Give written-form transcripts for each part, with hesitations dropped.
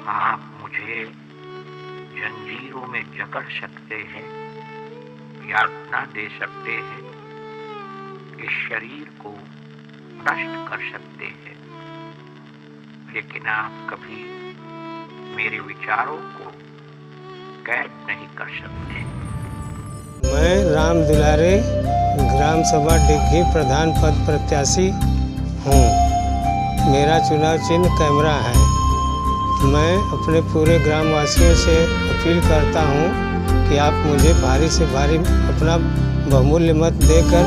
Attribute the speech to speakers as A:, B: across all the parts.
A: आप मुझे जंजीरों में जकड़ सकते हैं, यातना दे सकते हैं, इस शरीर को नष्ट कर सकते हैं, लेकिन आप कभी मेरे विचारों को कैद नहीं कर सकते।
B: मैं राम दुलारे ग्राम सभा डिग्गी प्रधान पद प्रत्याशी हूँ। मेरा चुनाव चिन्ह कैमरा है। मैं अपने पूरे ग्रामवासियों से अपील करता हूँ कि आप मुझे भारी से भारी अपना बहुमूल्य मत देकर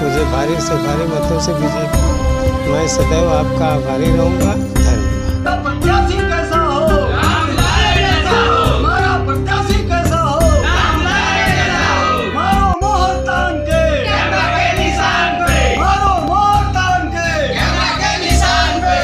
B: मुझे भारी से भारी मतों से विजयी करें। मैं सदैव आपका आभारी रहूँगा। धन्यवाद।
C: प्रत्याशी कैसा हो? राम दुलारे जैसा हो। हमारा प्रत्याशी कैसा हो? राम दुलारे जैसा हो। मारो मोहर तान के कैमरा के निशान पे। मारो मोहर तान के कैमरा के निशान पे।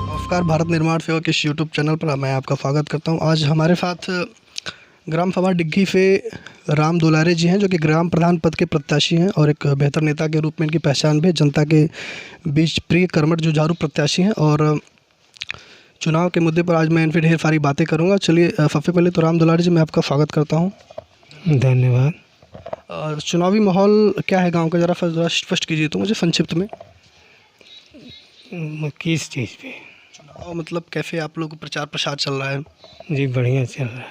D: नमस्कार, भारत निर्माण सेवक इस यूट्यूब चैनल पर मैं आपका स्वागत करता हूं। आज हमारे साथ ग्राम सभा डिग्गी से राम दुलारे जी हैं, जो कि ग्राम प्रधान पद के प्रत्याशी हैं और एक बेहतर नेता के रूप में इनकी पहचान भी है। जनता के बीच प्रिय, कर्मठ, जुझारू प्रत्याशी हैं और चुनाव के मुद्दे पर आज मैं इनसे ढेर सारी बातें करूँगा। चलिए, सबसे पहले तो राम दुलारे जी, मैं आपका स्वागत करता हूँ।
B: धन्यवाद।
D: और चुनावी माहौल क्या है गाँव का, ज़रा स्पष्ट कीजिए तो मुझे संक्षिप्त में।
B: किस चीज़ पे?
D: चुनाव मतलब कैसे आप लोग प्रचार प्रसार चल रहा है?
B: जी बढ़िया चल रहा है।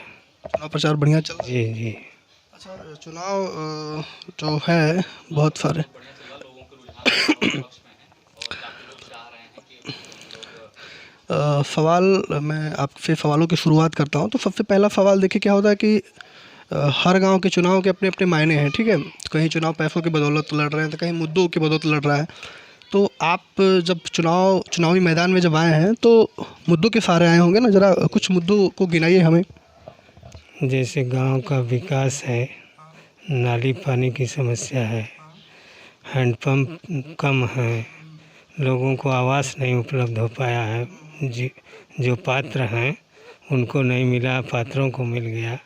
D: चुनाव प्रचार बढ़िया चल रहा है।
B: जी जी।
D: अच्छा, चुनाव जो है बहुत सारे सवाल, मैं आपसे सवालों की शुरुआत करता हूं। तो सबसे पहला सवाल देखिए क्या होता है कि हर गांव के चुनाव के अपने अपने मायने हैं, ठीक है। कहीं चुनाव पैसों की बदौलत लड़ रहे हैं, तो कहीं मुद्दों की बदौलत लड़ रहा है। तो आप जब चुनावी मैदान में जब आए हैं तो मुद्दों के सहारे आए होंगे ना, ज़रा कुछ मुद्दों को गिनाइए हमें।
B: जैसे गांव का विकास है, नाली पानी की समस्या है, हैंडपम्प कम है, लोगों को आवास नहीं उपलब्ध हो पाया है, जो पात्र हैं उनको नहीं मिला, पात्रों को मिल गया।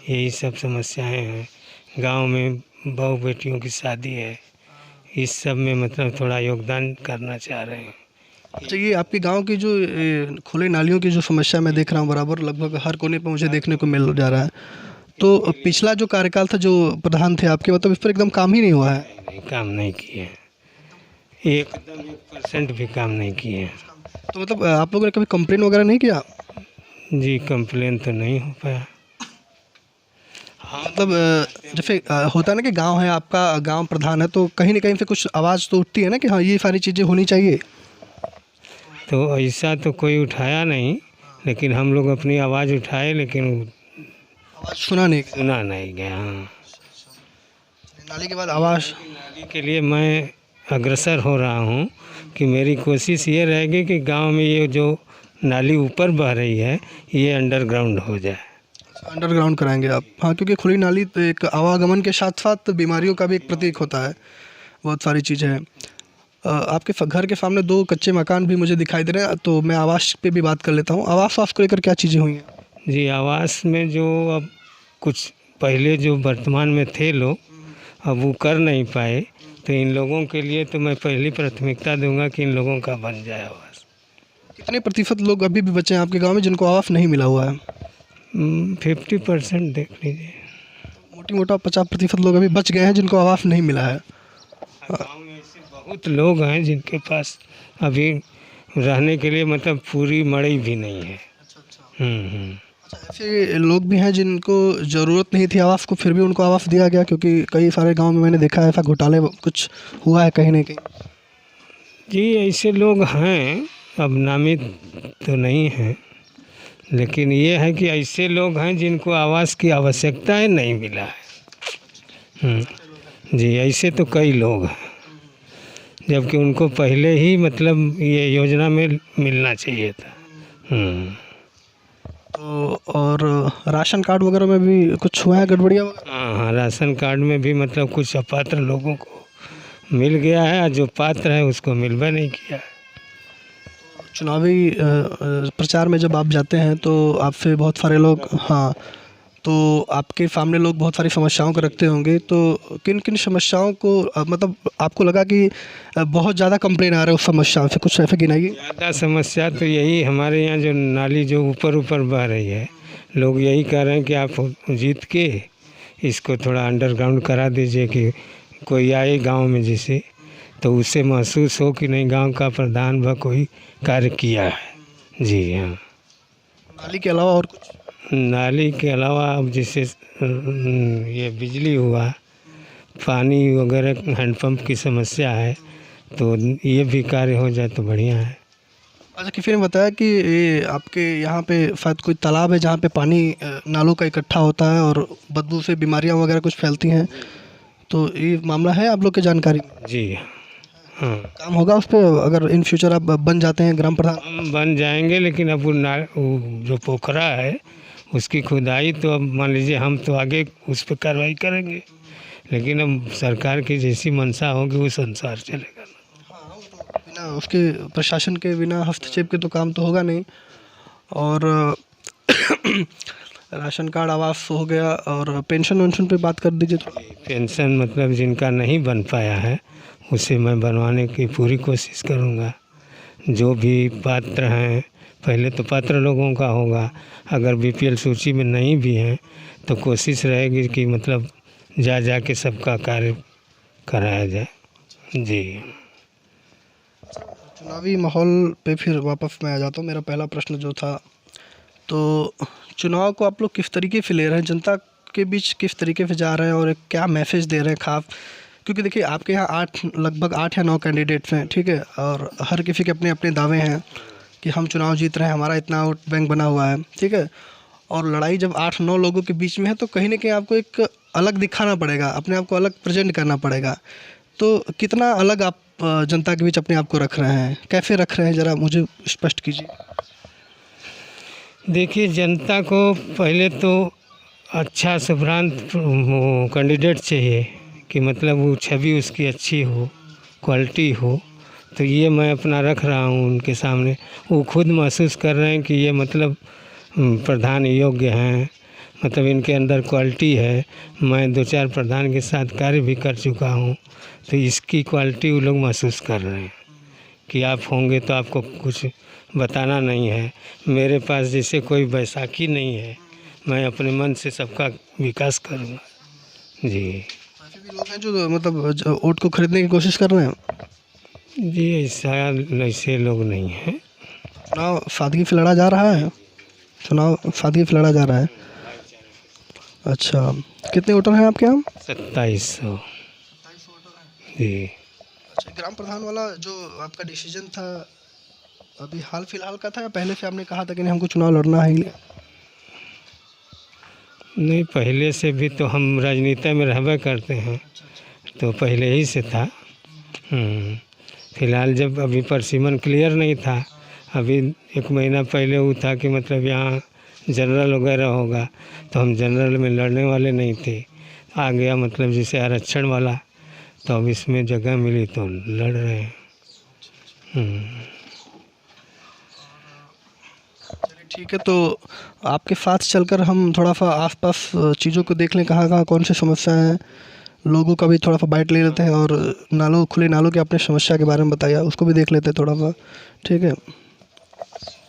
B: यही सब समस्याएं हैं। गांव में बहू बेटियों की शादी है, इस सब में मतलब थोड़ा योगदान करना चाह रहे हैं।
D: अच्छा, ये आपके गांव की जो खुले नालियों की जो समस्या मैं देख रहा हूँ बराबर लगभग हर कोने पर मुझे देखने को मिल जा रहा है। तो पिछला जो कार्यकाल था, जो प्रधान थे आपके, मतलब इस पर एकदम काम ही नहीं हुआ है।
B: नहीं, काम नहीं किए, एकदम 1% भी काम नहीं किए।
D: तो मतलब आप लोगों ने कभी कंप्लेन वगैरह नहीं किया?
B: जी कंप्लेन तो नहीं हो पाया।
D: हाँ, मतलब जैसे होता है ना कि गांव है आपका, गांव प्रधान है, तो कहीं ना कहीं से कुछ आवाज़ तो उठती है ना कि हाँ ये सारी चीज़ें होनी चाहिए।
B: तो ऐसा तो कोई उठाया नहीं, लेकिन हम लोग अपनी आवाज़ उठाए, लेकिन
D: आवाज़ सुना नहीं।
B: सुना नहीं गया। हाँ।
D: नाली के बाद आवास
B: नाली के लिए मैं अग्रसर हो रहा हूँ कि मेरी कोशिश ये रहेगी कि गांव में ये जो नाली ऊपर बह रही है ये अंडरग्राउंड हो जाए।
D: अंडरग्राउंड कराएंगे आप? हाँ, क्योंकि खुली नाली तो एक आवागमन के साथ साथ बीमारियों का भी एक प्रतीक होता है, बहुत सारी चीज़ें हैं। आपके घर के सामने 2 कच्चे मकान भी मुझे दिखाई दे रहे हैं, तो मैं आवास पे भी बात कर लेता हूँ। आवास को लेकर क्या चीज़ें हुई हैं?
B: जी, आवास में जो अब कुछ पहले जो वर्तमान में थे लोग अब वो कर नहीं पाए, तो इन लोगों के लिए तो मैं पहली प्राथमिकता दूंगा कि इन लोगों का बन जाए आवास।
D: कितने प्रतिशत लोग अभी भी बचे हैं आपके गांव में जिनको आवास नहीं मिला हुआ है?
B: 50% देख लीजिए।
D: मोटी मोटा 50% लोग अभी बच गए हैं जिनको आवास नहीं मिला है।
B: गाँव में ऐसे बहुत लोग हैं जिनके पास अभी रहने के लिए मतलब पूरी मड़ई भी नहीं है।
D: अच्छा, ऐसे लोग भी हैं जिनको ज़रूरत नहीं थी आवास को, फिर भी उनको आवास दिया गया? क्योंकि कई सारे गांव में मैंने देखा है ऐसा घोटाले कुछ हुआ है कहीं ना कहीं।
B: जी, ऐसे लोग हैं, अब नामित तो नहीं हैं, लेकिन ये है कि ऐसे लोग हैं जिनको आवास की आवश्यकता है, नहीं मिला है। जी, ऐसे तो कई लोग हैं, जबकि उनको पहले ही मतलब ये योजना में मिलना चाहिए था।
D: तो और राशन कार्ड वगैरह में भी कुछ हुआ है गड़बड़िया वगैरह?
B: हाँ, राशन कार्ड में भी मतलब कुछ अपात्र लोगों को मिल गया है और जो पात्र है उसको मिलवा नहीं किया है।
D: चुनावी प्रचार में जब आप जाते हैं तो आपसे बहुत सारे लोग, हाँ, तो आपके सामने लोग बहुत सारी समस्याओं को रखते होंगे, तो किन किन समस्याओं को मतलब आपको लगा कि बहुत ज़्यादा कंप्लेन आ रहे हैं उस समस्याओं से, कुछ ऐसे गिनाइए।
B: ज़्यादा समस्या तो यही हमारे यहाँ जो नाली जो ऊपर बह रही है, लोग यही कह रहे हैं कि आप जीत के इसको थोड़ा अंडरग्राउंड करा दीजिए कि कोई आए गांव में जिसे तो उससे महसूस हो कि नहीं गांव का प्रधान व कोई कार्य किया है। जी हाँ।
D: नाली के अलावा और कुछ?
B: नाली के अलावा अब जैसे ये बिजली हुआ, पानी वगैरह हैंडपम्प की समस्या है, तो ये भी कार्य हो जाए तो बढ़िया है।
D: अच्छा, किसी ने बताया कि ये आपके यहाँ पे शायद कोई तालाब है जहाँ पे पानी नालों का इकट्ठा होता है और बदबू से बीमारियाँ वगैरह कुछ फैलती हैं, तो ये मामला है आप लोग की जानकारी में?
B: जी हाँ।
D: काम होगा उस पर अगर इन फ्यूचर आप बन जाते हैं ग्राम प्रधान?
B: हम बन जाएंगे, लेकिन अब वो जो पोखरा है उसकी खुदाई तो अब मान लीजिए हम तो आगे उस पर कार्रवाई करेंगे, लेकिन अब सरकार की जैसी मंशा होगी उस अनुसार चलेगा।
D: बिना उसके प्रशासन के बिना हस्तक्षेप के तो काम तो होगा नहीं। और राशन कार्ड आवास हो गया, और पेंशन वेंशन पे बात कर दीजिए थोड़ा।
B: पेंशन मतलब जिनका नहीं बन पाया है उसे मैं बनवाने की पूरी कोशिश करूँगा। जो भी पात्र हैं, पहले तो पात्र लोगों का होगा, अगर बीपीएल सूची में नहीं भी हैं तो कोशिश रहेगी कि मतलब जा के सबका कार्य कराया जाए। जी।
D: चुनावी माहौल पे फिर वापस मैं आ जाता हूँ। मेरा पहला प्रश्न जो था, तो चुनाव को आप लोग किस तरीके से ले रहे हैं, जनता के बीच किस तरीके से जा रहे हैं और एक क्या मैसेज दे रहे हैं खास? क्योंकि देखिए आपके यहाँ लगभग 8 या 9 कैंडिडेट्स हैं, ठीक है, और हर किसी के अपने अपने दावे हैं कि हम चुनाव जीत रहे हैं, हमारा इतना वोट बैंक बना हुआ है, ठीक है, और लड़ाई जब 8-9 लोगों के बीच में है तो कहीं ना कहीं आपको एक अलग दिखाना पड़ेगा, अपने आप को अलग प्रेजेंट करना पड़ेगा। तो कितना अलग आप जनता के बीच अपने आप को रख रहे हैं, कैसे रख रहे हैं, ज़रा मुझे स्पष्ट कीजिए।
B: देखिए, जनता को पहले तो अच्छा सुभ्रांत कैंडिडेट चाहिए कि मतलब वो छवि उसकी अच्छी हो, क्वालिटी हो, तो ये मैं अपना रख रहा हूँ उनके सामने। वो खुद महसूस कर रहे हैं कि ये मतलब प्रधान योग्य हैं, मतलब इनके अंदर क्वालिटी है। मैं 2-4 प्रधान के साथ कार्य भी कर चुका हूँ, तो इसकी क्वालिटी वो लोग महसूस कर रहे हैं कि आप होंगे तो आपको कुछ बताना नहीं है। मेरे पास जैसे कोई बैसाखी नहीं है, मैं अपने मन से सबका विकास करूँगा। जी।
D: ऐसे भी लोग हैं जो मतलब वोट को खरीदने की कोशिश कर रहे हैं?
B: जी, ऐसे लोग नहीं हैं।
D: चुनाव सादगी से लड़ा जा रहा है, चुनाव सादगी से लड़ा जा रहा है। अच्छा, कितने वोटर हैं आपके यहाँ?
B: 2700। जी।
D: अच्छा, ग्राम प्रधान वाला जो आपका डिसीजन था अभी हाल फिलहाल का था या पहले से आपने कहा था कि नहीं हमको चुनाव लड़ना है?
B: नहीं, पहले से भी तो हम राजनीति में रहबे करते हैं, तो पहले ही से था। फिलहाल जब अभी परसिमन क्लियर नहीं था, अभी 1 महीना पहले वो था कि मतलब यहाँ जनरल वगैरह होगा, तो हम जनरल में लड़ने वाले नहीं थे। आ गया मतलब जैसे आरक्षण वाला, तो अब इसमें जगह मिली तो लड़ रहे हैं।
D: ठीक है, तो आपके साथ चलकर हम थोड़ा सा आसपास चीज़ों को देख लें, कहाँ कहाँ कौन सी समस्याएं हैं, लोगों का भी थोड़ा सा बाइट ले लेते हैं, और नालों, खुले नालों की अपनी समस्या के बारे में बताइए, उसको भी देख लेते हैं थोड़ा सा। ठीक है।